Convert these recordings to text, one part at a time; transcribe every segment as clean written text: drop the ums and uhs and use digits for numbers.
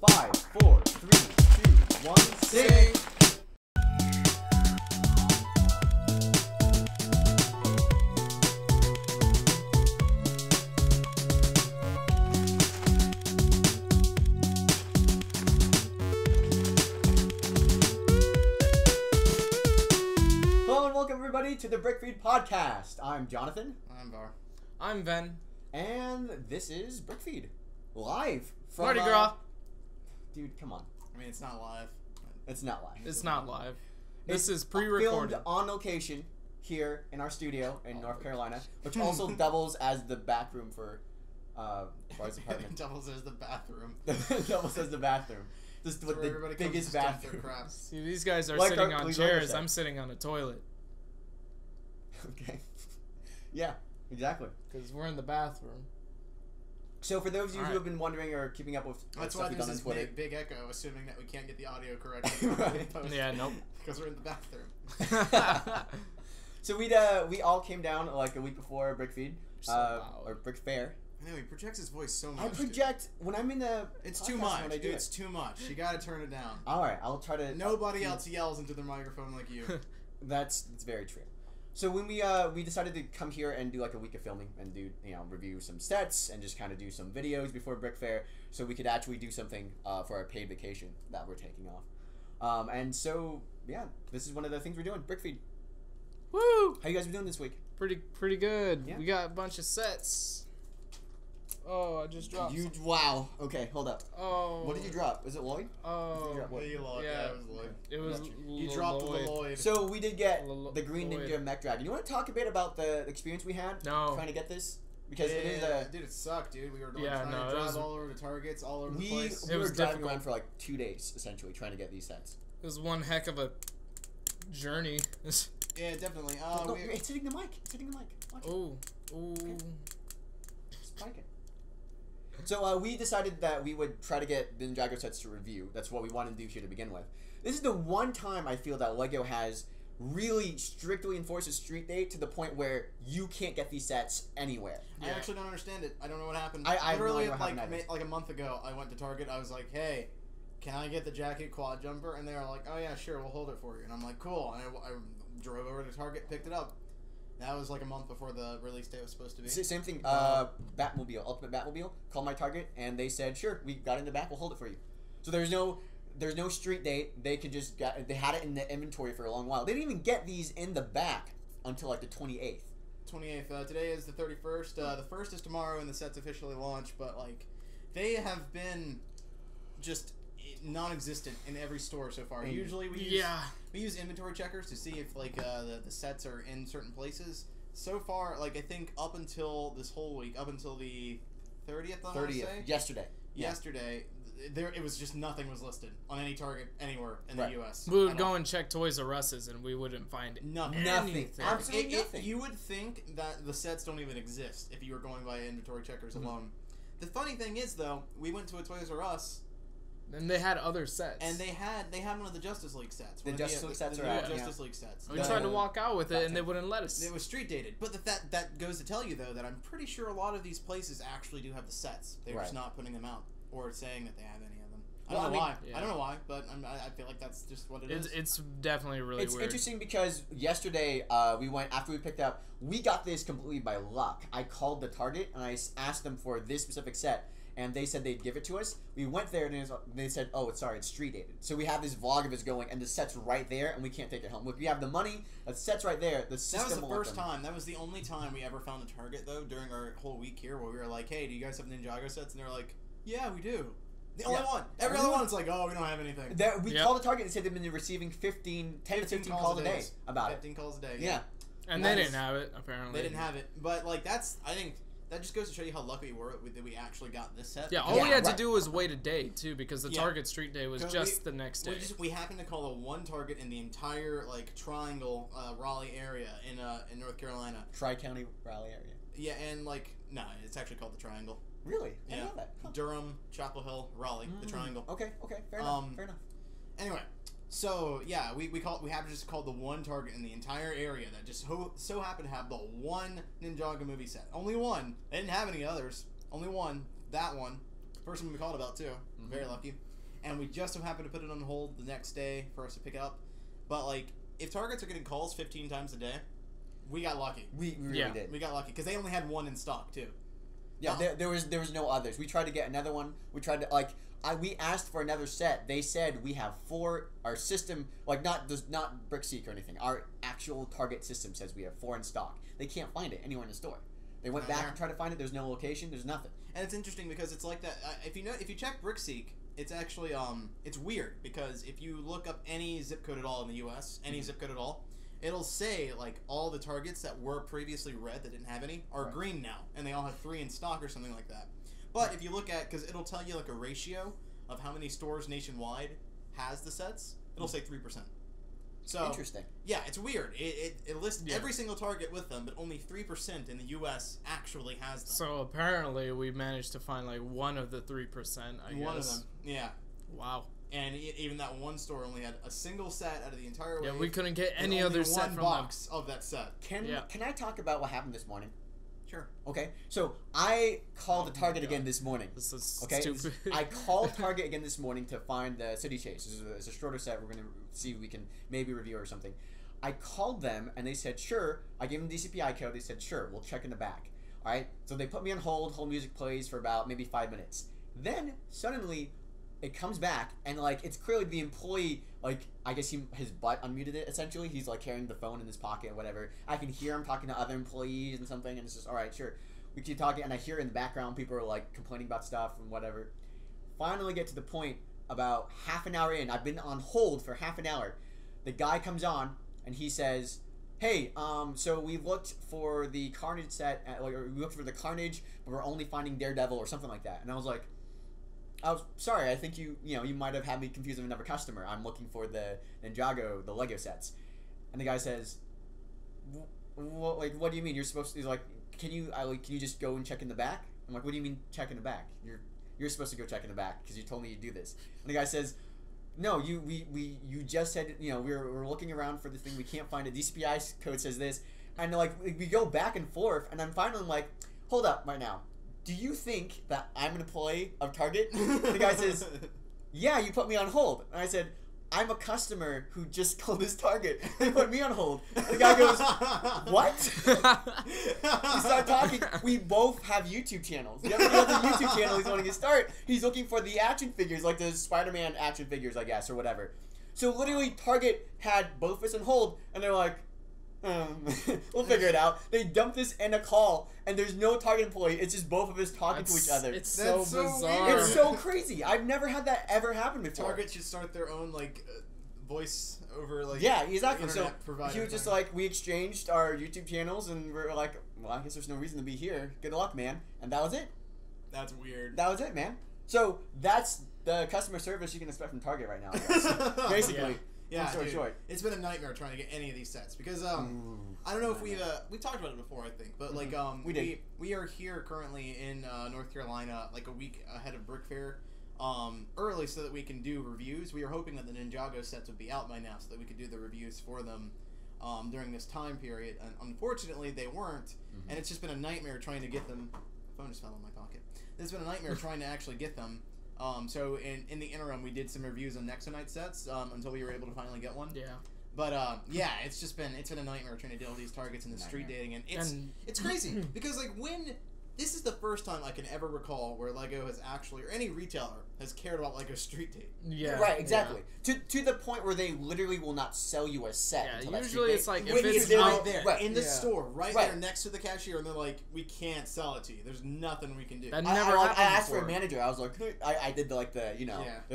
5, 4, 3, 2, 1, sing! Hello and welcome everybody to the BrickFeed podcast. I'm Jonathan. I'm Var. I'm Ben. And this is BrickFeed. Live from... Mardi Gras. Dude, come on. I mean, it's not live. It's not live. It's not live. This It's is pre-recorded. filmed on location here in our studio in North Carolina, which also doubles as the back room for Var's apartment. Doubles as the bathroom. Doubles as the bathroom. Just with the biggest bathroom. See, these guys are Like sitting our on police chairs. oversight. I'm sitting on a toilet. Okay. Yeah, exactly. Because we're in the bathroom. So for those of you All who right. have been wondering or keeping up with That's stuff why we've there's done on this Twitter, big echo, assuming that we can't get the audio correctly. Right. Yeah, nope. Because we're in the bathroom. so we all came down like a week before BrickFeed, So loud. or Brickfair. I know, he projects his voice so much. I project when I'm in the. It's podcast too when much, I do dude. it. It's too much. You gotta turn it down. All right, I'll try to. Nobody else yells into their microphone like you. That's very true. So when we decided to come here and do like a week of filming and do review some sets and just kind of do some videos before Brickfair, so we could actually do something for our paid vacation that we're taking off. And so yeah, this is one of the things we're doing. Brickfeed. Woo! How you guys been doing this week? Pretty good. Yeah. We got a bunch of sets. Oh, I just dropped. Wow. Okay, hold up. Oh. What did you drop? Was it Lloyd? Oh. What? Yeah, Yeah. it was Lloyd. It was. You dropped the Lloyd. So we did get Lloyd. the Green Ninja Mech Dragon. You want to talk a bit about the experience we had No. trying to get this? Because it is a... Dude, it sucked, dude. We were trying Yeah, to no, it drive was- all over the targets, all over the We place. It were was driving difficult. around for like 2 days, essentially, trying to get these sets. It was one heck of a journey. Yeah, definitely. No, it's hitting the mic. It's hitting the mic. Watch it. Oh. Oh. Spike it. So we decided that we would try to get the NINJAGO sets to review. That's what we wanted to do here to begin with. This is the one time I feel that LEGO has really strictly enforced a street date to the point where you can't get these sets anywhere. I actually don't understand it. I don't know what happened. I have no literally idea what happened either. like a month ago, I went to Target. I was like, "Hey, can I get the jacket quad jumper?" And they were like, "Oh yeah, sure, we'll hold it for you." And I'm like, "Cool." And I drove over to Target, picked it up. That was like a month before the release date was supposed to be. Same thing. Batmobile, Ultimate Batmobile, called my Target and they said, "Sure, we got it in the back. We'll hold it for you." So there's no street date. They could just they had it in the inventory for a long while. They didn't even get these in the back until like the 28th. 28th. Today is the 31st. The 1st is tomorrow, and the set's officially launched. But like, they have been just non-existent in every store so far. Usually we use inventory checkers to see if like the sets are in certain places. So far, like I think up until this whole week, up until the 30th, I want to say yesterday. Yesterday, it was just nothing was listed on any Target anywhere in the U.S. We would go and check Toys R Us's and we wouldn't find nothing. Absolutely nothing. You would think that the sets don't even exist if you were going by inventory checkers alone. The funny thing is, though, we went to a Toys R Us. And they had other sets. And they had one of the Justice League sets. The Justice League sets are out. Justice League sets. We tried to walk out with it, and they wouldn't let us. It was street dated. But that goes to tell you, though, that I'm pretty sure a lot of these places actually do have the sets. They're just not putting them out or saying that they have any of them. I don't know why. Yeah. I don't know why, but I feel like that's just what it is. It's definitely really It's weird. interesting because yesterday we went after we picked up. We got this completely by luck. I called the Target and I asked them for this specific set. And they said they'd give it to us. We went there and they said, "Oh, it's street dated." So we have this vlog of us going, and the set's right there, and we can't take it home. Look, we have the money. The set's right there. The system. That was the first time. That was the only time we ever found a Target though during our whole week here, where we were like, "Hey, do you guys have NINJAGO sets?" And they're like, "Yeah, we do." The only one. Every other one's like, "Oh, we don't have anything." We called the Target and said they've been receiving 10 to 15 calls a day about 15 calls a day. Yeah. And they didn't have it, apparently. They didn't have it, but like I think. That just goes to show you how lucky we were that we actually got this set. Yeah, all we had to do was wait a day, too, because the Target Street Day was just the next day. We happened to call the one Target in the entire, like, Triangle, Raleigh area in North Carolina. Tri-County Raleigh area. Yeah, and, like, no, it's actually called the Triangle. Really? I Yeah. didn't know that. Huh. Durham, Chapel Hill, Raleigh, the Triangle. Okay, fair enough, fair enough. Anyway, so, yeah, we have just called the one Target in the entire area that just so happened to have the one NINJAGO movie set. Only one. They didn't have any others. Only one. That one. First one we called about, too. Very lucky. and we just so happened to put it on hold the next day for us to pick it up. But like, if Targets are getting calls 15 times a day, we got lucky. We really did. We got lucky because they only had one in stock too. Yeah, there was no others. We tried to get another one. We tried to we asked for another set. They said we have 4. Our system, like not BrickFeed or anything. Our actual Target system says we have 4 in stock. They can't find it anywhere in the store. They went back and tried to find it. There's no location. There's nothing. And it's interesting because it's like that. If you check BrickFeed, it's actually it's weird because if you look up any zip code at all in the U.S., any zip code at all, it'll say like all the Targets that were previously red that didn't have any are green now, and they all have 3 in stock or something like that. But if you look at, because it'll tell you like a ratio of how many stores nationwide has the sets, it'll say 3%. So interesting. Yeah, it's weird. It lists every single Target with them, but only 3% in the U.S. actually has them. So apparently we managed to find like one of the 3%, I guess. One of them, yeah. Wow. And even that one store only had a single set out of the entire wave. Yeah, we couldn't get any other set from box them. Of that set. Can I talk about what happened this morning? Sure. Okay, so I called the Target again this morning. This is stupid. I called Target again this morning to find the City Chase. It's a shorter set. We're going to see if we can maybe review or something. I called them, and they said, sure. I gave them the DCPI code. They said, sure, we'll check in the back. All right, so they put me on hold. Hold music plays for about maybe 5 minutes. Then, suddenly, it comes back, and, like, it's clearly the employee, like, I guess his butt unmuted it, essentially. He's, like, carrying the phone in his pocket or whatever. I can hear him talking to other employees and something, and it's just, all right, sure. We keep talking, and I hear in the background people are, like, complaining about stuff and whatever. Finally get to the point about half an hour in. I've been on hold for half an hour. The guy comes on, and he says, hey, so we looked for the Carnage set, we looked for the Carnage, but we're only finding Daredevil or something like that. And I was like, sorry, I think you might have had me confused with another customer. I'm looking for the NINJAGO, the Lego sets. And the guy says, what do you mean? You're supposed to, he's like, can you just go and check in the back? I'm like, what do you mean check in the back? You're supposed to go check in the back because you told me you'd do this. And the guy says, no, you just said, we're looking around for the thing, we can't find it. DCPI code says this. And like, we go back and forth, and then finally I'm like, hold up right now. Do you think that I'm an employee of Target? The guy says, yeah, you put me on hold. And I said, I'm a customer who just called this Target. They put me on hold. And the guy goes, what? We start talking. We both have YouTube channels. The other YouTube channel he's wanting to start, he's looking for the action figures, like the Spider-Man action figures, I guess, or whatever. So literally, Target had both of us on hold, and they're like, we'll figure it out. They dump this in a call, and there's no Target employee. It's just both of us talking to each other. It's so bizarre. It's so crazy. I've never had that ever happen before. Target should start their own voice over exactly. So provider he was just like, we exchanged our YouTube channels, and we're like, well, I guess there's no reason to be here. Good luck, man. And that was it. That's weird. That was it, man. So that's the customer service you can expect from Target right now, I guess. Basically. Yeah, story short. It's been a nightmare trying to get any of these sets because I don't know if we talked about it before, I think, but we are here currently in North Carolina like a week ahead of Brickfair, early so that we can do reviews. We were hoping that the NINJAGO sets would be out by now so that we could do the reviews for them during this time period, and unfortunately they weren't, and it's just been a nightmare trying to get them. The phone just fell in my pocket. It's been a nightmare trying to actually get them. So in the interim, we did some reviews on Nexonite sets until we were able to finally get one. Yeah. But it's been a nightmare trying to deal with these Targets and the street dating, and it's crazy because when this is the first time I can ever recall where Lego has actually, or any retailer has cared about Lego street date. Yeah. Right. Exactly. Yeah. To the point where they literally will not sell you a set. Yeah. Until Usually it's like if it's right there in the store, right there next to the cashier, and they're like, we can't sell it to you. There's nothing we can do. That never happened I asked before. for a manager. I was like, I did the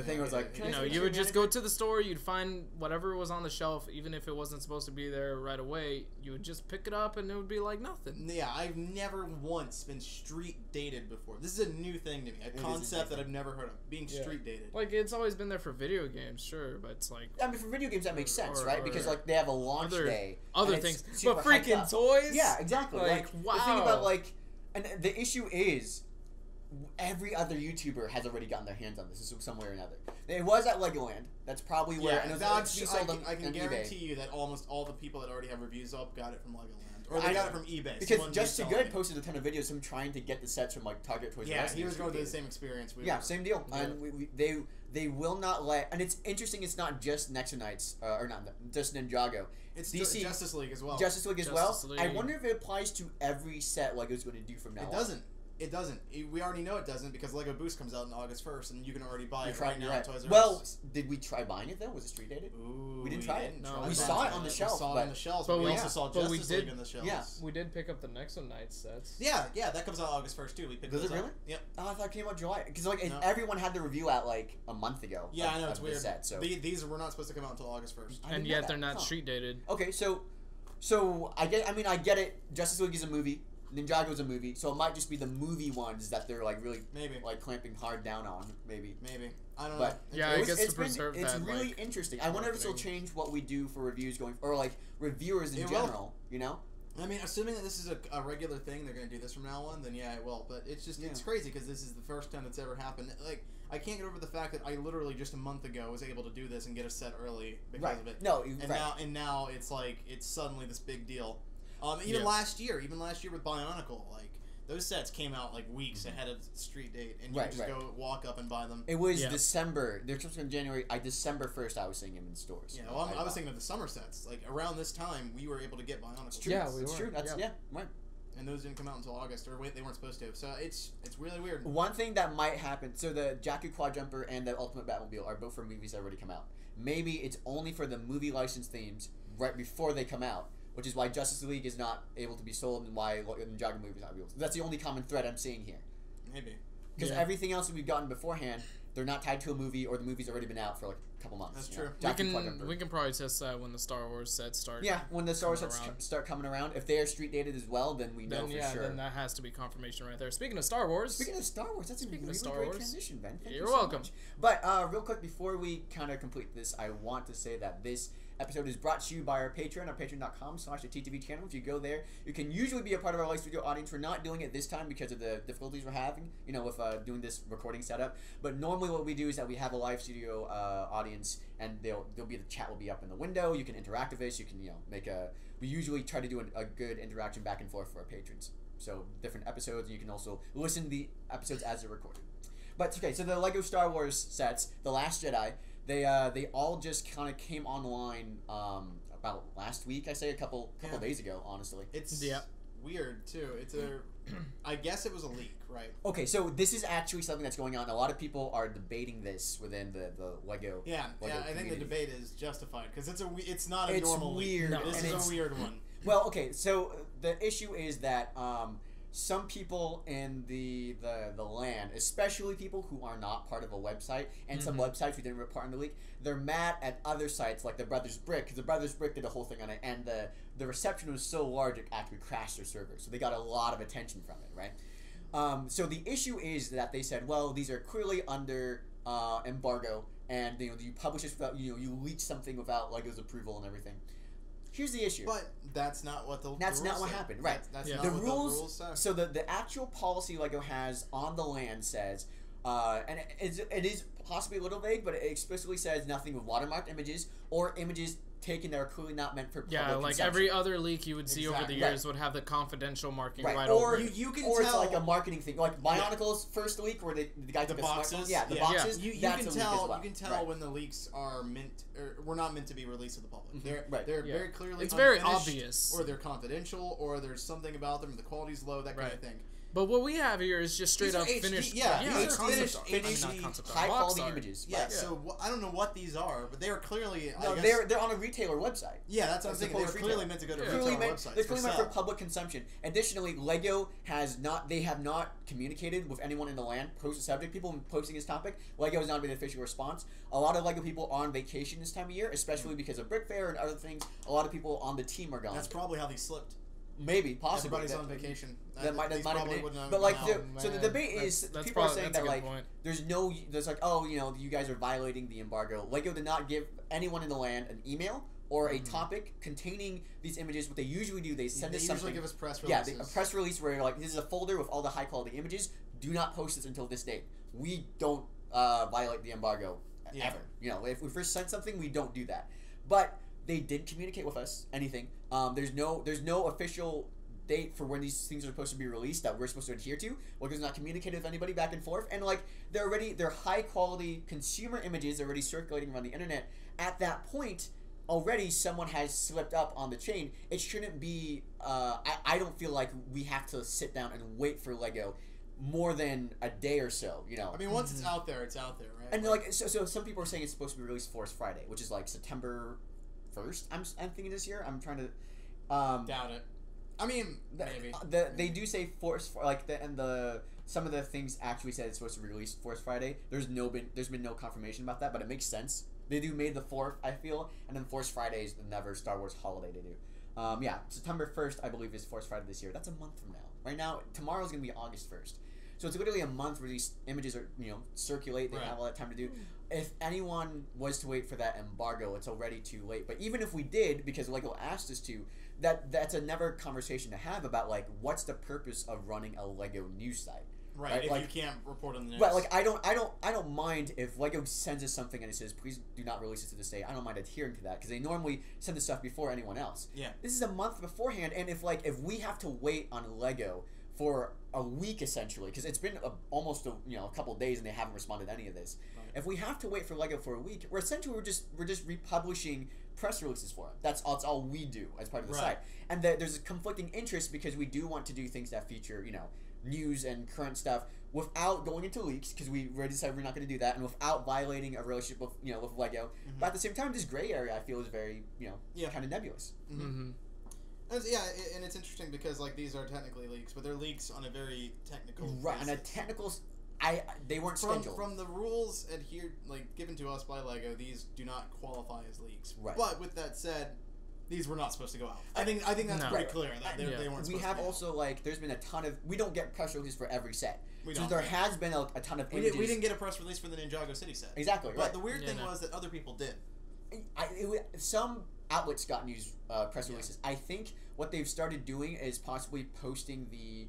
thing. I was like, you would just go to the store, you'd find whatever was on the shelf, even if it wasn't supposed to be there right away. You would just pick it up, and it would be like nothing. Yeah, I've never once been street dated before. This is a new thing to me, a concept that I've never heard of, being street dated. Like, it's always been there for video games, sure, but it's like... I mean, for video games that makes sense, right? Because, like, they have a launch day. Other things. But freaking toys? Yeah, exactly. Like, wow. The thing about, like... And the issue is, every other YouTuber has already gotten their hands on this somewhere or another. It was at Legoland. That's probably where... Yeah, I can guarantee you that almost all the people that already have reviews up got it from Legoland. Or they got it from eBay. Because Just Too Good posted a ton of videos of him trying to get the sets from like Target, Toys R Us. Yeah, he was going through the same experience. Same deal. Yeah. And they will not let. And it's interesting. It's not just Nexo Knights or not just Ninjago. It's DC Justice League as well. Justice League as well. I wonder if it applies to every set Lego's going to do from now on. It doesn't. It doesn't. We already know it doesn't because Lego Boost comes out on August 1st, and you can already buy it right now at Toys R Us. Well, did we try buying it though? Was it street dated? Ooh, we didn't try it. No, we saw it on the shelf. We saw it on the shelves, but we also saw Justice League on the shelves. Yeah, we did pick up the Nexo Knights sets. Yeah, that comes out August 1st too. We picked those up. Does it really? Yep. Oh, I thought it came out July because everyone had the review out like a month ago. Yeah, I know it's weird. Set, so these were not supposed to come out until August 1st, and yet they're not street dated. Okay, so I get it. Justice League is a movie. Ninjago's a movie, so it might just be the movie ones that they're like really like clamping hard down on. Maybe. I don't know. Yeah, I guess to preserve that. It's really interesting. I wonder if this will change what we do for reviews going, or like reviewers in general. You know. I mean, assuming that this is a regular thing, they're going to do this from now on, then yeah, it will. But it's just, it's crazy because this is the first time it's ever happened. Like, I can't get over the fact that I literally just a month ago was able to do this and get a set early because of it. No, now it's like, it's suddenly this big deal. Even last year with BIONICLE, like, those sets came out like weeks ahead of the street date, and you could just go walk up and buy them. It was December. They're supposed to come in January. December 1st, I was seeing them in stores. Yeah, well, I was thinking of the summer sets. Like around this time, we were able to get BIONICLE. Yeah, it's true. That's right. And those didn't come out until August, or wait, they weren't supposed to. So it's really weird. One thing that might happen. So the Jakku Quad Jumper and the Ultimate Batmobile are both for movies that already come out. Maybe it's only for the movie license themes right before they come out. Which is why Justice League is not able to be sold and why NINJAGO Movie is not able to. That's the only common thread I'm seeing here. Maybe. Because everything else that we've gotten beforehand, they're not tied to a movie or the movie's already been out for like a couple months. That's true. We can probably test that when the Star Wars sets start. Yeah, when the Star Wars sets start coming around. If they are street dated as well, then we know for sure. Then that has to be confirmation right there. Speaking of Star Wars. That's a really great transition, Ben. Thank You're you so welcome. much. But real quick, before we kind of complete this, I want to say that this episode is brought to you by our Patreon, our patreon.com/TTV channel. If you go there, you can usually be a part of our live studio audience. We're not doing it this time because of the difficulties we're having, with doing this recording setup. But normally what we do is that we have a live studio audience, and the chat will be up in the window. You can interact with us. You can, we usually try to do a good interaction back and forth for our patrons. So different episodes, and you can also listen to the episodes as they're recorded. But okay, so the Lego Star Wars sets, The Last Jedi, they all just kind of came online about last week. I say a couple days ago. Honestly, it's weird too. I guess it was a leak, right? Okay, so this is actually something that's going on. A lot of people are debating this within the Lego. Yeah, Lego I think the debate is justified because it's not a normal weird. Leak. No, this is a weird one. Well, okay, so the issue is that some people in the land, especially people who are not part of a website, and some websites who didn't report on the leak, they're mad at other sites like the Brothers Brick, because the Brothers Brick did a whole thing on it, and the reception was so large it actually crashed their server, so they got a lot of attention from it, right? So the issue is that they said, well, these are clearly under embargo, and you publish this without, you leak something without Lego's approval and everything. Here's the issue. But that's not what the That's rules not what say. happened, right? That's not what the rules say. So the actual policy Lego has on the land says, and it is possibly a little vague, but it explicitly says nothing with watermarked images or images taken that are clearly not meant for public consumption. Every other leak you would see over the years would have the confidential marking right or over it. You can tell, it's like a marketing thing, like Bionicle's first leak where the guy took boxes. The boxes. You can tell when the leaks are meant or were not meant to be released to the public. They're very clearly it's very obvious, or they're confidential, or there's something about them, the quality's low, that kind of thing. But what we have here is just straight up finished. Finished high quality images. Yeah. So I don't know what these are, but they are clearly. No, they're on a retailer website. Yeah, that's what I'm thinking. They're clearly meant to go to a retailer website. They're clearly meant for public consumption. Additionally, Lego has not. They have not communicated with anyone in the land. Post the subject. People posting this topic. Lego has not been an official response. A lot of Lego people are on vacation this time of year, especially because of Brickfair and other things. A lot of people on the team are gone. That's probably how they slipped. Maybe, possibly. Everybody's on vacation. That might have been it. But like, so the debate is people are saying that like, there's like, oh, you guys are violating the embargo. Lego did not give anyone in the land an email or a topic containing these images. What they usually do, they send us something. They usually give us press releases. Yeah, a press release where like, this is a folder with all the high quality images. Do not post this until this date. We don't violate the embargo ever. If we first send something, we don't do that. But They didn't communicate with us anything. There's no official date for when these things are supposed to be released that we're supposed to adhere to. LEGO's not communicated with anybody back and forth, and like they're high quality consumer images already circulating around the internet. At that point, already someone has slipped up on the chain. It shouldn't be. I don't feel like we have to sit down and wait for LEGO more than a day or so. You know. I mean, once it's out there, right? And like so some people are saying it's supposed to be released Force Friday, which is like September 1st. I'm thinking this year. I'm trying to. Doubt it. I mean, maybe. They do say some of the things actually said it's supposed to be released Force Friday. There's been no confirmation about that, but it makes sense. They do May the 4th, I feel, and then Force Friday is another Star Wars holiday they do. Yeah, September 1st, I believe, is Force Friday this year. That's a month from now. Right now, tomorrow's gonna be August 1st. So it's literally a month where these images are, circulate. They have all that time to do. If anyone was to wait for that embargo, it's already too late. But even if we did, because LEGO asked us to, that's another conversation to have about like what's the purpose of running a LEGO news site. Right, if like, you can't report on the news. Right, like I don't mind if LEGO sends us something and it says please do not release it to this day. I don't mind adhering to that because they normally send this stuff before anyone else. Yeah. This is a month beforehand, and if we have to wait on LEGO for a week essentially, because it's been almost a couple days and they haven't responded to any of this. Right. If we have to wait for LEGO for a week, we're just republishing press releases for them. That's all we do as part of the site. And there's a conflicting interest because we do want to do things that feature news and current stuff without going into leaks, because we already decided we're not going to do that, and without violating a relationship with with LEGO. Mm-hmm. But at the same time, this gray area I feel is very kind of nebulous. Mm-hmm. Mm-hmm. And it's interesting because like these are technically leaks, but they're leaks on a very technical basis. On a technical. They weren't scheduled. From the rules given to us by LEGO, these do not qualify as leaks. Right. But with that said, these were not supposed to go out. I think that's pretty clear that they weren't. We have also there's been a ton of. We don't get press releases for every set. So there has been a ton of images. We didn't get a press release for the NINJAGO City set. Exactly. But the weird thing was that other people did. Some outlets got news press releases. I think what they've started doing is possibly posting the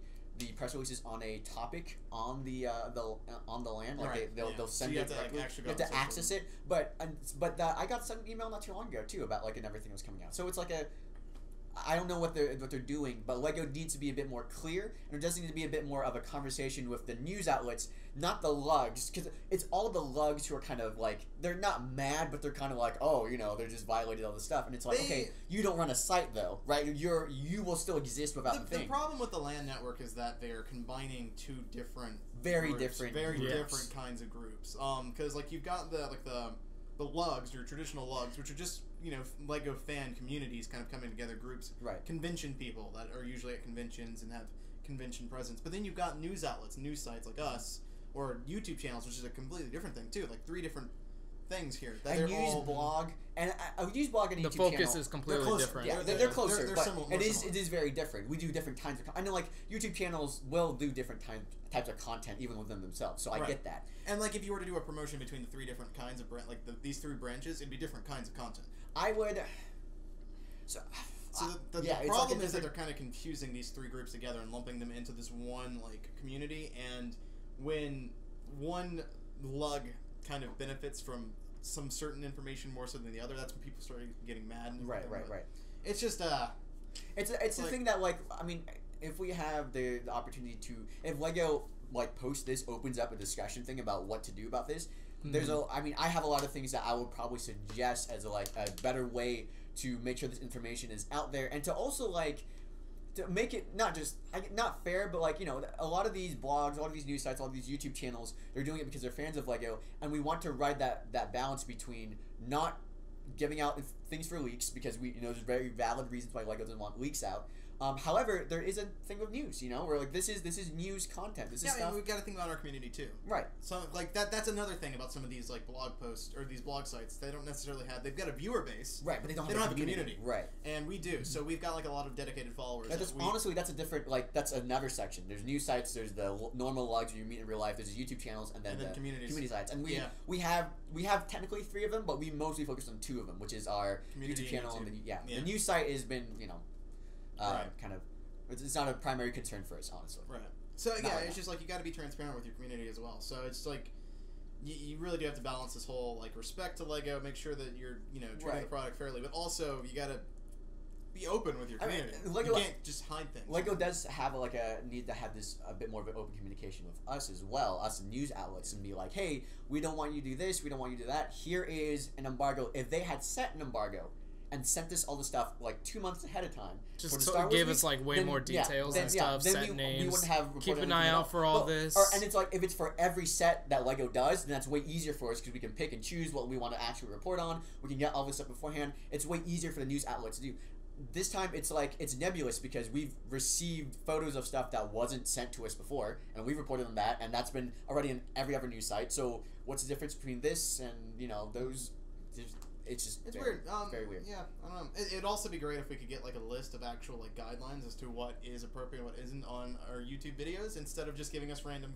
press releases on a topic on the land. They'll send it directly. You have to access it. But I got some email not too long ago too about and everything was coming out. So it's I don't know what they're doing, but LEGO needs to be a bit more clear, and there does need to be a bit more of a conversation with the news outlets, not the lugs, because it's all the lugs who are kind of they're not mad, but they're kind of they're just violated all this stuff, and it's okay, you don't run a site though, right? You will still exist without the thing. The problem with the LAN network is that they are combining two different different kinds of groups. Because you've got the lugs, your traditional lugs, which are just LEGO fan communities kind of coming together, groups, convention people that are usually at conventions and have convention presence. But then you've got news outlets, news sites like us, or YouTube channels, which is a completely different thing too. 3 different things here. A news blog and a news blog and a YouTube channel. The focus is completely different. Yeah, they're closer, but it is very different. We do different kinds of. I know YouTube channels will do different types of content even within themselves, so I get that. And if you were to do a promotion between the 3 different kinds of these 3 branches, it'd be different kinds of content. I would. So the problem is that they're kind of confusing these 3 groups together and lumping them into this one community. And when one lug kind of benefits from some certain information more so than the other, that's when people start getting mad. And right. It's just it's the thing that if we have the opportunity to, if LEGO post this, opens up a discussion thing about what to do about this. There's I have a lot of things that I would probably suggest as a better way to make sure this information is out there, and to also to make it not fair, but a lot of these blogs, a lot of these news sites, all of these YouTube channels, they're doing it because they're fans of LEGO, and we want to ride that balance between not giving out things for leaks, because there's very valid reasons why LEGO doesn't want leaks out. However, there is a thing with news, where this is news content. This is stuff. We've got to think about our community too. Right. So that's another thing about some of these blog posts or these blog sites. They don't necessarily have. They've got a viewer base. Right, but they don't have a community. Right. And we do. So we've got a lot of dedicated followers. Honestly, that's a different that's another section. There's news sites. There's the normal logs where you meet in real life. There's YouTube channels, and then the community sites. And we have technically 3 of them, but we mostly focus on 2 of them, which is our YouTube channel and the news site has been kind of. It's not a primary concern for us, honestly. Right. So it's just you got to be transparent with your community as well. So it's you really do have to balance this whole like respect to Lego, make sure that you're treating the product fairly, but also you gotta be open with your community. Lego, you can't just hide things. Lego does have need to have this a bit more of an open communication with us as well, us news outlets, and be like, hey, we don't want you to do this, we don't want you to do that. Here is an embargo. If they had set an embargo and sent us all the stuff like 2 months ahead of time, just gave us like way more details and stuff, set names. We wouldn't have keep an eye out for all this. And it's like if it's for every set that Lego does, then that's way easier for us because we can pick and choose what we want to actually report on. We can get all this stuff beforehand. It's way easier for the news outlets to do. This time it's like it's nebulous because we've received photos of stuff that wasn't sent to us before, and we've reported on that, and that's been already in every other news site. So what's the difference between this and those? It's weird. Very weird. Yeah, I don't know. It'd also be great if we could get like a list of actual like guidelines as to what is appropriate and what isn't on our YouTube videos, instead of just giving us random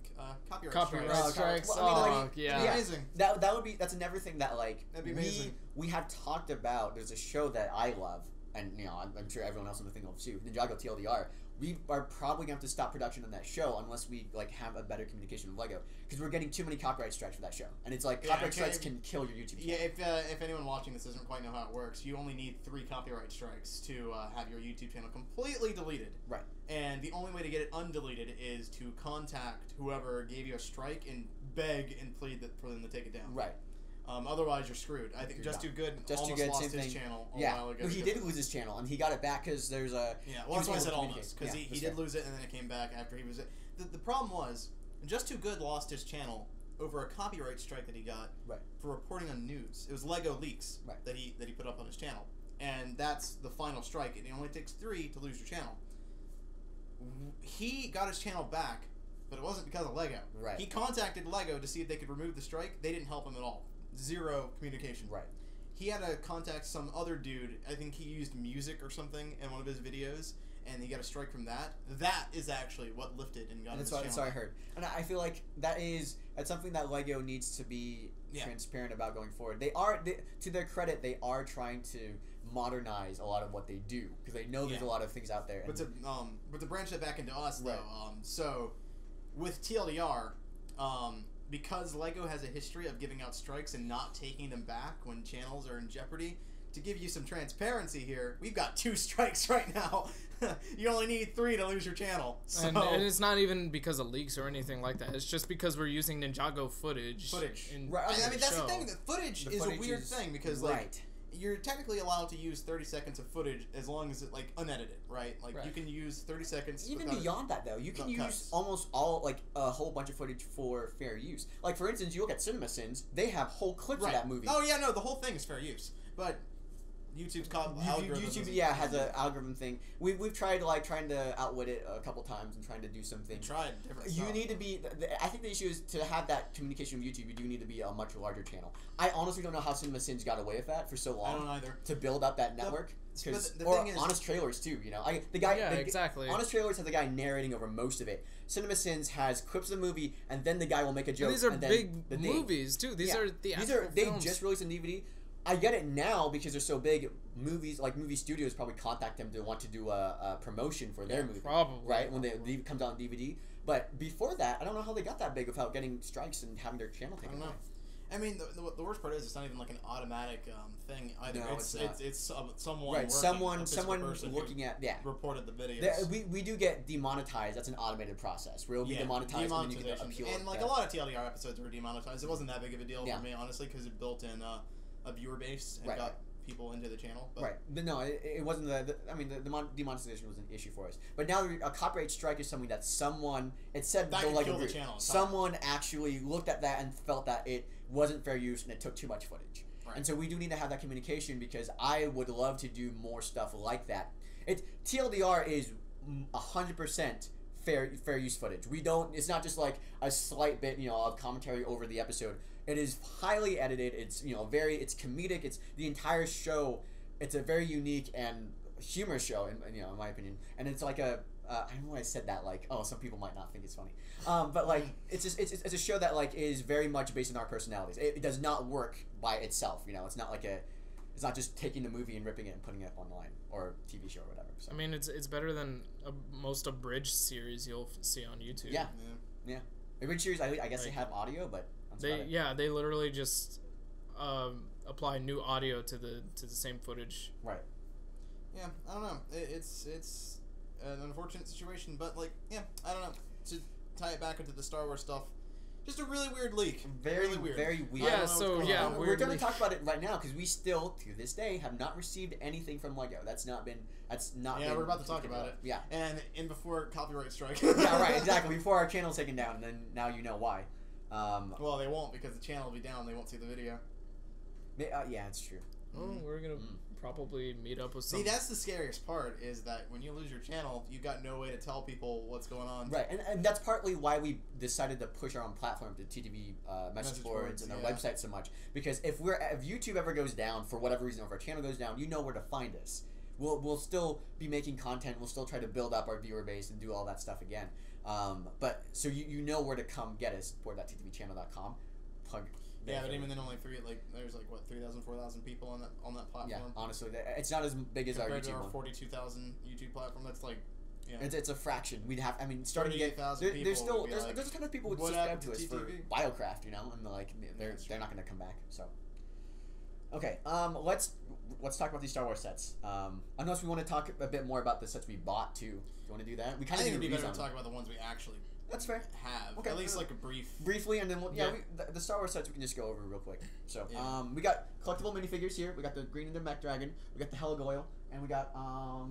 copyright strikes. Well, yeah, amazing. That's another thing that like that'd be amazing. We have talked about. There's a show that I love, and I'm sure everyone else on the thing loves too. NINJAGO TLDR. We are probably going to have to stop production on that show unless we like have a better communication with Lego, because we're getting too many copyright strikes for that show, and it's like copyright strikes can kill your YouTube channel. Yeah, if anyone watching this doesn't quite know how it works, you only need 3 copyright strikes to have your YouTube channel completely deleted. Right. And the only way to get it undeleted is to contact whoever gave you a strike and beg and plead for them to take it down. Right. Otherwise, you're screwed. I think Just Too Good almost lost his channel a while ago. Well, he did lose his channel, and he got it back because there's a... Yeah, well, that's why I said almost, because he did lose it, and then it came back after he was... The problem was, Just Too Good lost his channel over a copyright strike that he got for reporting on news. It was Lego leaks that he put up on his channel, and that's the final strike, and it only takes 3 to lose your channel. He got his channel back, but it wasn't because of Lego. Right. He contacted Lego to see if they could remove the strike. They didn't help him at all. 0 communication. Right. He had to contact some other dude. I think he used music or something in one of his videos, and he got a strike from that. That is actually what lifted and got his channel. That's what I heard. And I feel like that's something that Lego needs to be transparent about going forward. To their credit, they are trying to modernize a lot of what they do, because they know there's a lot of things out there. But to branch that back into us, though, so with TLDR, because Lego has a history of giving out strikes and not taking them back when channels are in jeopardy, to give you some transparency here, we've got 2 strikes right now. You only need 3 to lose your channel. So. And it's not even because of leaks or anything like that. It's just because we're using NINJAGO footage. Right. I mean, that's the thing. The footage is a weird thing because, like, you're technically allowed to use 30 seconds of footage as long as it's like unedited, right? Like you can use 30 seconds. Even beyond that, though, you can use almost all a whole bunch of footage for fair use. Like for instance, you look at CinemaSins; they have whole clips of that movie. Oh yeah, no, the whole thing is fair use, but YouTube's algorithm. YouTube has an algorithm thing. We've tried trying to outwit it a couple times and trying to do something. Tried different stuff. You need to be. I think the issue is to have that communication with YouTube. You do need to be a much larger channel. I honestly don't know how CinemaSins got away with that for so long. I don't either. To build up that network. Or Honest Trailers too. Exactly. Honest Trailers has the guy narrating over most of it. CinemaSins has clips of the movie, and then the guy will make a joke. And these are big movies too. These are the actual They just released a DVD. I get it now because they're so big. Movies like movie studios probably contact them to want to do a promotion for their movie, probably right when it comes out on DVD. But before that, I don't know how they got that big without getting strikes and having their channel taken away. I mean, the worst part is it's not even like an automatic thing either. No, it's someone right. Someone looking at reported the videos. We do get demonetized. That's an automated process. We'll be demonetized and then you can appeal. And like a lot of TLDR episodes were demonetized. It wasn't that big of a deal for me, honestly, because it built in a viewer base and got people into the channel. But. But no, it wasn't the demonetization was an issue for us. But now a copyright strike is something that someone the channel. Someone actually looked at that and felt that it wasn't fair use and it took too much footage. Right. And so we do need to have that communication because I would love to do more stuff like that. TLDR is 100% fair use footage. It's not just like a slight bit, of commentary over the episode. It is highly edited. It's it's comedic. It's the entire show. It's a very unique and humorous show, in my opinion. And it's like I don't know why I said that. Some people might not think it's funny. But it's a show that is very much based on our personalities. It does not work by itself. It's not it's not just taking the movie and ripping it and putting it up online or TV show or whatever. So. I mean, it's better than most abridged series you'll see on YouTube. Yeah. Abridged series, I guess they have audio, but. They literally just apply new audio to the same footage. Right. Yeah, I don't know. It's an unfortunate situation, but like, yeah, I don't know. To tie it back into the Star Wars stuff, just a really weird leak. Very weird. Very weird. Yeah. So yeah, we're going to talk about it right now because we still, to this day, have not received anything from LEGO. That's not been. Yeah, we're about to talk about it. Yeah. And before copyright strike. Yeah. Right. Exactly. Before our channel's taken down, and then now you know why. Well, they won't because the channel will be down. They won't see the video. Yeah, it's true. Oh, we're gonna probably meet up with some. See, that's the scariest part is that when you lose your channel, you got no way to tell people what's going on. Right, and that's partly why we decided to push our own platform to TTV message boards and our website so much. Because if YouTube ever goes down for whatever reason, or if our channel goes down, you know where to find us. We'll still be making content. We'll still try to build up our viewer base and do all that stuff again. But so you know where to come get us. board.tvchannel.com. Plug. Yeah, but even then, only there's 3,000, 4,000 people on that platform. Yeah, honestly, it's not as big as our YouTube one. 42,000 YouTube platform. That's like, yeah, it's a fraction. We'd have. I mean, starting to get there's a ton of people who subscribe to us for Biocraft, you know, and they're not going to come back. So, okay, let's talk about these Star Wars sets. Unless we want to talk a bit more about the sets we bought too. Do you want to do that? We kind of think it'd be better to talk about the ones we actually. That's fair. Okay. At least like a briefly, and then the Star Wars sets we can just go over real quick. So we got collectible minifigures here. We got the Green and the Mech Dragon. We got the Heligoyle, and we got what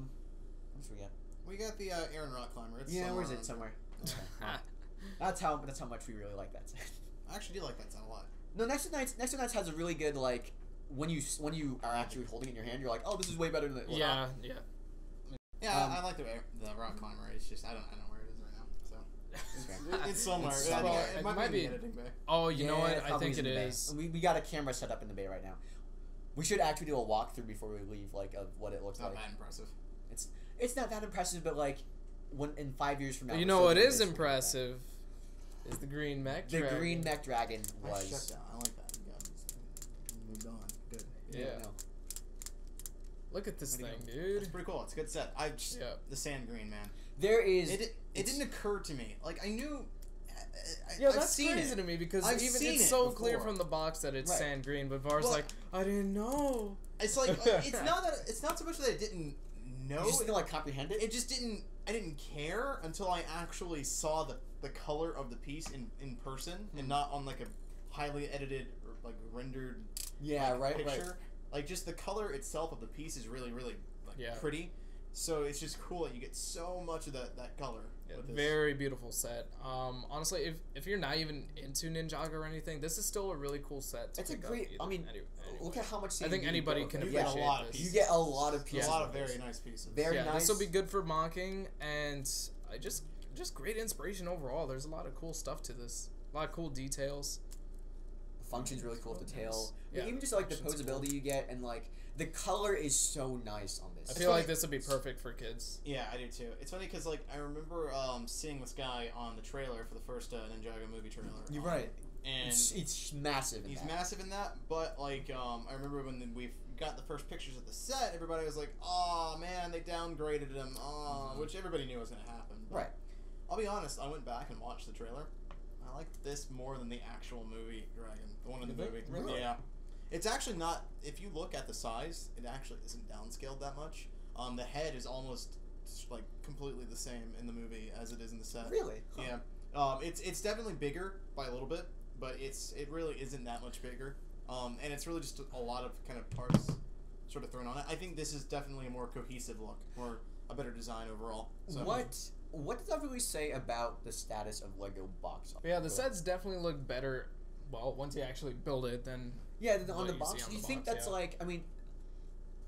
else we got? We got the Aaron Rock Climber. Where's it somewhere? Okay. That's how much we really like that set. I actually do like that set a lot. No, Next to Nights has a really good like when you are actually holding it in your hand, you're like, oh, this is way better than Yeah. I like the Rock Climber. It's just I don't know where it is right now. So it's somewhere. It might be in the editing bay. Oh, you know what? I think it is. We got a camera set up in the bay right now. We should actually do a walkthrough before we leave, like of what it looks like. Not that impressive. It's not that impressive, but like when in 5 years from now. You know what is impressive is the Green Mech Dragon. The Green Mech Dragon was. Shut down. I like that. Moved on. Good. Yeah. Look at this thing, dude. It's pretty cool. It's a good set. The sand green, man. There is. It didn't occur to me. Like I knew. That's crazy to me because it's so clear from the box that it's sand green, but Var's like, I didn't know. It's like it's not so much that I didn't know. You just didn't like comprehend it. It just didn't. I didn't care until I actually saw the color of the piece in person and not on like a highly edited or like rendered picture. Right. Like just the color itself of the piece is really pretty. So it's just cool that you get so much of that color. Very beautiful set. Honestly, if you're not even into Ninjago or anything, this is still a really cool set. It's a great. I mean, look at how much. I think anybody can appreciate this. You get a lot of pieces. A lot of very nice pieces. Very nice. This will be good for mocking, and just great inspiration overall. There's a lot of cool stuff to this. A lot of cool details. The function's really cool with the tail. Yeah, even just like the posability you get, and like the color is so nice on this. I feel like this would be perfect for kids. Yeah, I do too. It's funny because like I remember seeing this guy on the trailer for the first NINJAGO movie trailer. You're right. And it's massive. He's massive in that, but like I remember when we got the first pictures of the set, everybody was like, "Oh man, they downgraded him." Which everybody knew was gonna happen. Right. I'll be honest. I went back and watched the trailer. I liked this more than the actual movie Dragon, the one in the movie. Really? Yeah. It's actually not. If you look at the size, it actually isn't downscaled that much. The head is almost like completely the same in the movie as it is in the set. Really? Huh. Yeah. It's definitely bigger by a little bit, but it really isn't that much bigger. And it's really just a lot of kind of parts sort of thrown on it. I think this is definitely a more cohesive look, or a better design overall. So, what does that really say about the status of LEGO box art? Yeah, the sets definitely look better. Well, once you actually build it, then on the box. Do you think that's like? I mean,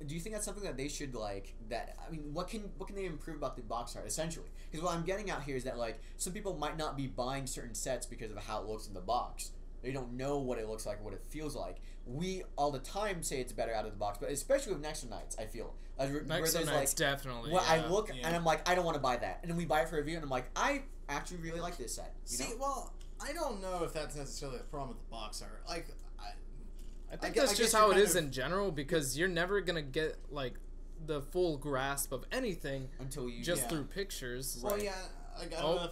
do you think that's something that they should like? That I mean, what can they improve about the box art essentially? Because what I'm getting at here is that like some people might not be buying certain sets because of how it looks in the box. They don't know what it looks like or what it feels like. We all the time say it's better out of the box, but especially with Next to Nights, I feel. Next to Nights, definitely. Well, I look and I'm like, I don't want to buy that, and then we buy it for a review, and I'm like, I actually really like this set. Well, I don't know if that's necessarily a problem with the box art. Like, I think that's just how it is in general, because you're never gonna get like the full grasp of anything until you through pictures. Well, yeah, like, I don't know if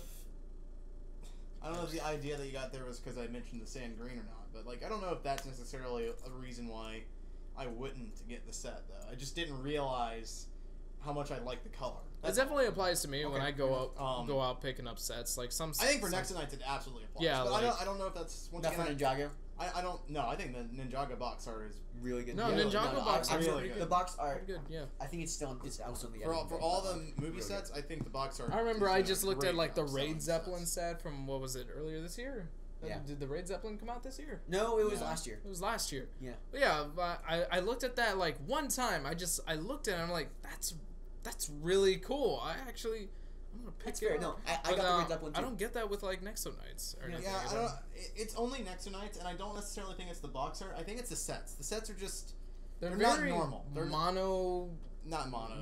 I don't know if the idea that you got there was because I mentioned the sand green or not, but like I don't know if that's necessarily a reason why I wouldn't get the set though. I just didn't realize how much I like the color. It definitely applies to me when I go out picking up sets. Like some, I think for Next Nights it absolutely applies. Yeah, but like, I don't know if that's not for Ninjago. I don't know. I think the Ninjago box art is really good. No, Ninjago box art really good. The box art, good. Yeah, I think it's also in the for all the movie sets. I think the box art. I remember I just looked at like the Raid Raid Zeppelin set from what was it earlier this year? Yeah. Did the Raid Zeppelin come out this year? No, it was last year. It was last year. Yeah. But yeah, I looked at that like one time. I looked at it and I'm like, that's really cool. I'm gonna pick That's it fair. up. No, I got the Raid Zeppelin too. I don't get that with like Nexo Nights. Or anything. Yeah, I don't. It's only Nexo Nights, and I don't necessarily think it's the box art. I think it's the sets. The sets are just they're not normal. They're mono. Not mono.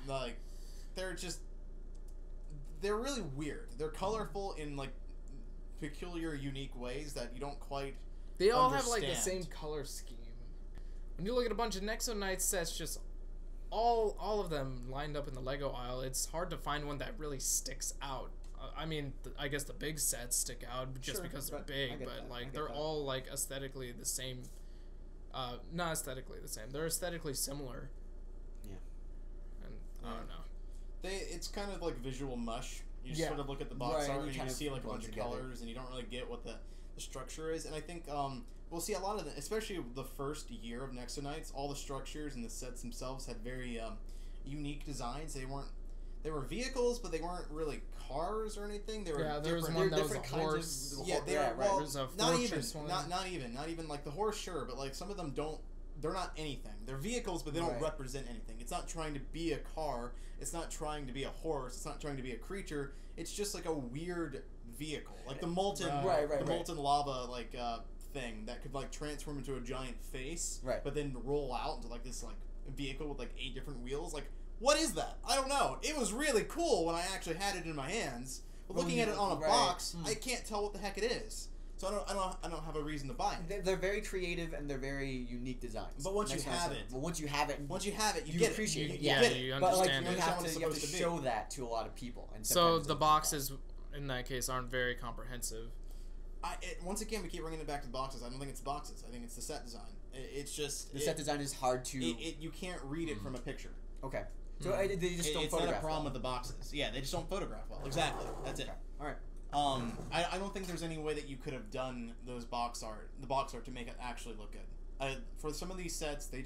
No, They're really weird. They're colorful in like peculiar, unique ways that you don't quite. They all have like the same color scheme. When you look at a bunch of Nexo Nights sets, just all of them lined up in the Lego aisle, it's hard to find one that really sticks out. I mean, I guess the big sets stick out just because they're big, but like they're all like aesthetically the same. Not aesthetically the same. They're aesthetically similar. Yeah. And I don't know. It's kind of like visual mush. You just sort of look at the box art and you see like a bunch of colors, and you don't really get what the structure is. And I think we'll see a lot of the, especially the first year of Nexo Nights, all the structures and the sets themselves had very unique designs. They were vehicles, but they weren't really cars or anything. They were there was one that was a horse. Yeah, they were, well, was a not even like the horse, sure, but like some of them don't. They're not anything. They're vehicles, but they don't represent anything. It's not trying to be a car. It's not trying to be a horse. It's not trying to be a creature. It's just like a weird vehicle, like the molten, molten lava like thing that could like transform into a giant face, but then roll out into like this like vehicle with like 8 different wheels. Like, what is that? I don't know. It was really cool when I actually had it in my hands. But looking at it on a box, I can't tell what the heck it is. So I don't have a reason to buy it. They're very creative and they're very unique designs. But once you have it, you get appreciate it. You understand. But like you have to show that to a lot of people. And so the boxes in that case aren't very comprehensive. Once again, we keep bringing it back to the boxes. I don't think it's the boxes. I think it's the set design. It's just the set design is hard to. You can't read it from a picture. Okay. So they just don't photograph. It's not a problem with the boxes. Yeah, they just don't photograph well. Exactly. That's it. All right. I don't think there's any way that you could have done the box art to make it actually look good. For some of these sets, the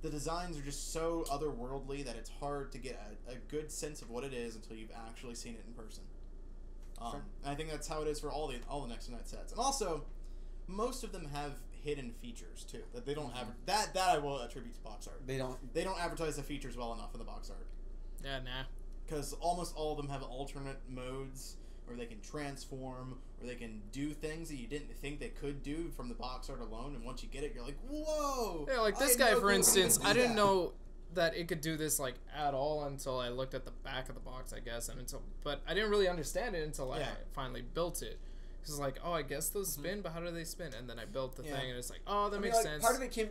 designs are just so otherworldly that it's hard to get a good sense of what it is until you've actually seen it in person. And I think that's how it is for all the Nexo Night sets. And also, most of them have hidden features too that they don't have. That I will attribute to box art. They don't advertise the features well enough in the box art. Yeah, nah. Because almost all of them have alternate modes, or they can transform, or they can do things that you didn't think they could do from the box art alone, and once you get it, you're like, whoa! Yeah, like this guy, for instance, I didn't know that it could do this, like, at all until I looked at the back of the box, I guess, but I didn't really understand it until I finally built it. It's like, oh, I guess those spin, but how do they spin? And then I built the thing, and it's like, oh, that makes sense. Part of it can,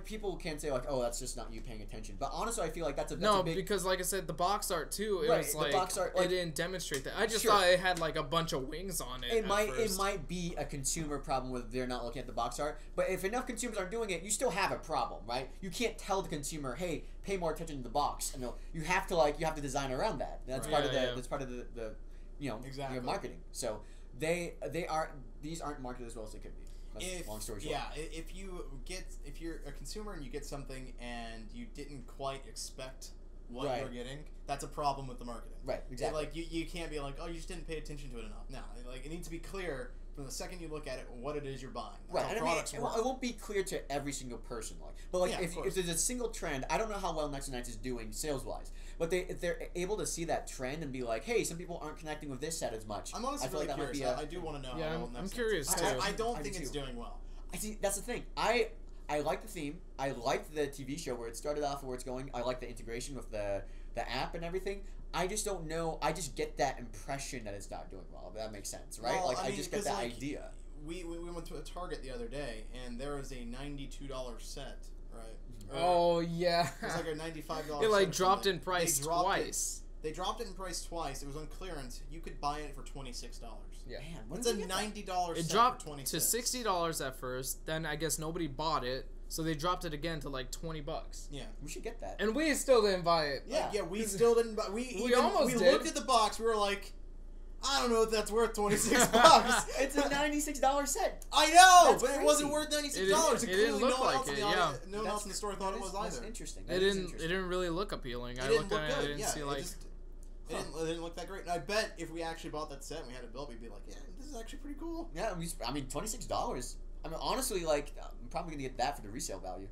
people can say, like, oh, that's just not you paying attention. But honestly, I feel like that's a big... because, like I said, the box art, too, it was like, box art, it didn't demonstrate that. I just thought it had, like, a bunch of wings on it. It might be a consumer problem where they're not looking at the box art. But if enough consumers aren't doing it, you still have a problem, right? You can't tell the consumer, hey, pay more attention to the box. You have to design around that. That's part of the your marketing. So... These aren't marketed as well as they could be. That's long story short. Yeah, if you're a consumer and you get something and you didn't quite expect what you're getting, that's a problem with the marketing. Right, exactly. Like you can't be like, oh, you just didn't pay attention to it enough. No, like it needs to be clear from the second you look at it what it is you're buying. That's how products work. It won't be clear to every single person, but if there's a single trend, I don't know how well Nexo Nights is doing sales wise. But if they're able to see that trend and be like, hey, some people aren't connecting with this set as much. I'm honestly really curious. I do want to know. Yeah, I'm curious too. I don't think it's doing well. I see. That's the thing. I like the theme. I liked the TV show where it started off and where it's going. I like the integration with the app and everything. I just don't know. I just get that impression that it's not doing well. If that makes sense, right? Well, I just get that idea. We went to a Target the other day and there was a $92 set. Right. Oh yeah. It was like a $95. It like dropped in price twice. They dropped it in price twice. It was on clearance. You could buy it for $26. Yeah. Man, What's a $90 set It dropped for $26? to $60 at first. Then I guess nobody bought it, so they dropped it again to like $20. Yeah. We should get that. And we still didn't buy it. Yeah. Yeah, we still didn't buy. We almost did. looked at the box. We were like, I don't know if that's worth $26. It's a $96 set. I know, That's but crazy. it wasn't worth $96. It didn't look like it, yeah. No one else in the store thought it was That's either. interesting. It didn't really look appealing. I It looked didn't at look it. I good. didn't Yeah, see like. it didn't look that great. And I bet if we actually bought that set and we had it built, we'd be like, yeah, this is actually pretty cool. Yeah, I mean, $26. I mean, honestly, like, I'm probably gonna get that for the resale value.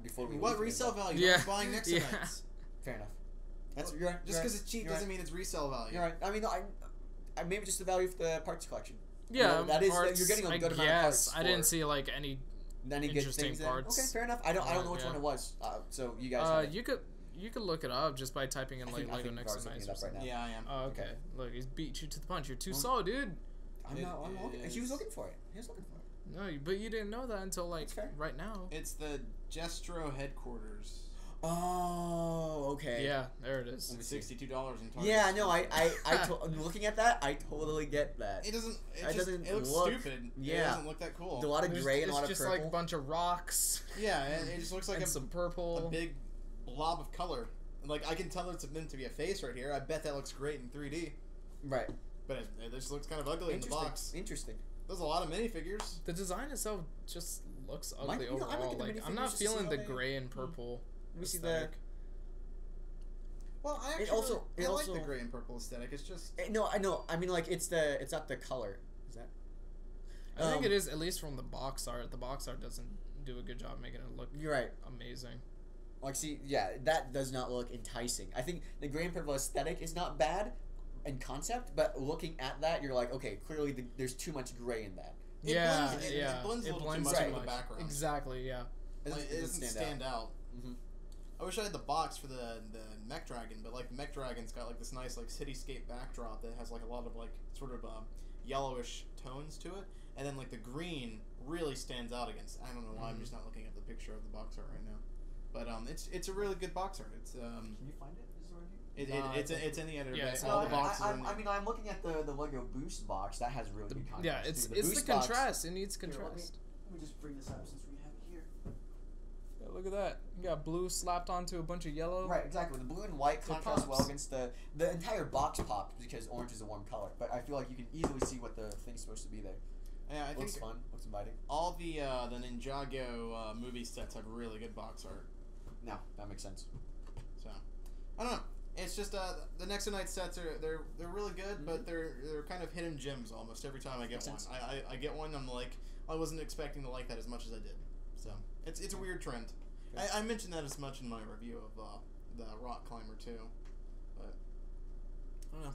Before we What leave resale it. value? Yeah. You're buying next Yeah. nights. Fair enough. That's Well, you're right. Just because it's cheap you're doesn't right. mean it's resale value. You're right. I mean, I maybe just the value of the parts collection. Yeah, You know, that is parts, you're getting a good I amount of parts. guess. I didn't see like any good interesting things there. parts. Okay, fair enough. I don't know which Yeah. one it was. So you guys. have it. you could look it up just by typing in I like think Lego Next Var's to looking Nights it or up right something. now. Yeah, I am. Oh, okay. Look, he's beat you to the punch. You're too Well, slow, dude. I'm not. I'm looking. He was looking for it. He was looking for it. No, but you didn't know that until like That's fair. right now. It's the Jestro headquarters. Oh, okay. Yeah, there it is. $62 in Target. Yeah, no, looking at that, I totally get that. It doesn't. It looks look- stupid. yeah. It doesn't look that cool. A lot of gray and a lot It's of just purple. like a bunch of rocks Yeah, it just looks like and some purple. a big blob of color. Like I can tell it's meant to be a face right here. I bet that looks great in 3D. Right. But it just looks kind of ugly in the box. Interesting. There's a lot of minifigures. The design itself just looks ugly You know, I overall. look at the Like I'm minifigures not just to see feeling how the they- gray and purple. We see the. aesthetic. Well, I actually also- I it like the also- gray and purple aesthetic. It's just No, I know. I mean, like it's not the color. Is that? I think it is, at least from the box art. The box art doesn't do a good job making it look You're right. amazing. Like, see, yeah, that does not look enticing. I think the gray and purple aesthetic is not bad in concept, but looking at that, you're like, okay, clearly there's too much gray in that. it blends a little too much right. into the background. Exactly, yeah. It doesn't stand out. Mm-hmm. I wish I had the box for the Mech Dragon, but like the Mech Dragon's got like this nice like cityscape backdrop that has like a lot of like sort of yellowish tones to it, and then like the green really stands out against. I don't know why I'm just not looking at the picture of the box art right now, but it's a really good box art. It's Can you find it? Is it it's in the editor. Yeah, bay. it's All in the the boxes are in I mean, I'm looking at the Lego Boost box. That has really good contrast. Yeah, it's too. the Boost box- contrast. It needs Here, contrast. let me just bring this up since we have it here. Yeah, look at that. You got blue slapped onto a bunch of yellow. Right, exactly. The blue and white It contrast well pops. against the entire box popped because orange is a warm color. But I feel like you can easily see what the thing's supposed to be there. Yeah, I Looks think fun. Looks inviting. all the Ninjago movie sets have really good box art. No, that makes sense. So I don't know. It's just the Next to Night sets they're really good, but they're kind of hidden gems almost every time I get one. I get one, I'm like, I wasn't expecting to like that as much as I did. So it's a weird trend. I mentioned that as much in my review of the Rock Climber too, but I don't know.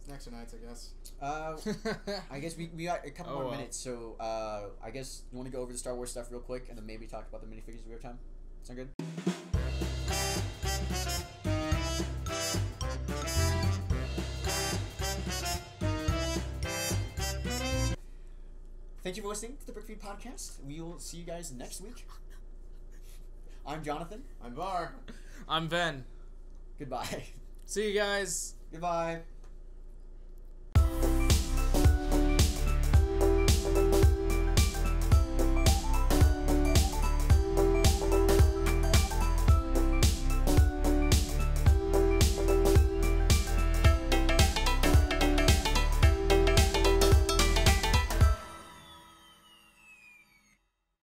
It's Next to Nights, I guess. I guess we got a couple Oh, more well. minutes, so I guess you want to go over the Star Wars stuff real quick, and then maybe talk about the minifigures if we have time. Sound good? Thank you for listening to the BrickFeed podcast. We will see you guys next week. I'm Jonathan. I'm Var. I'm Ben. Goodbye. See you guys. Goodbye.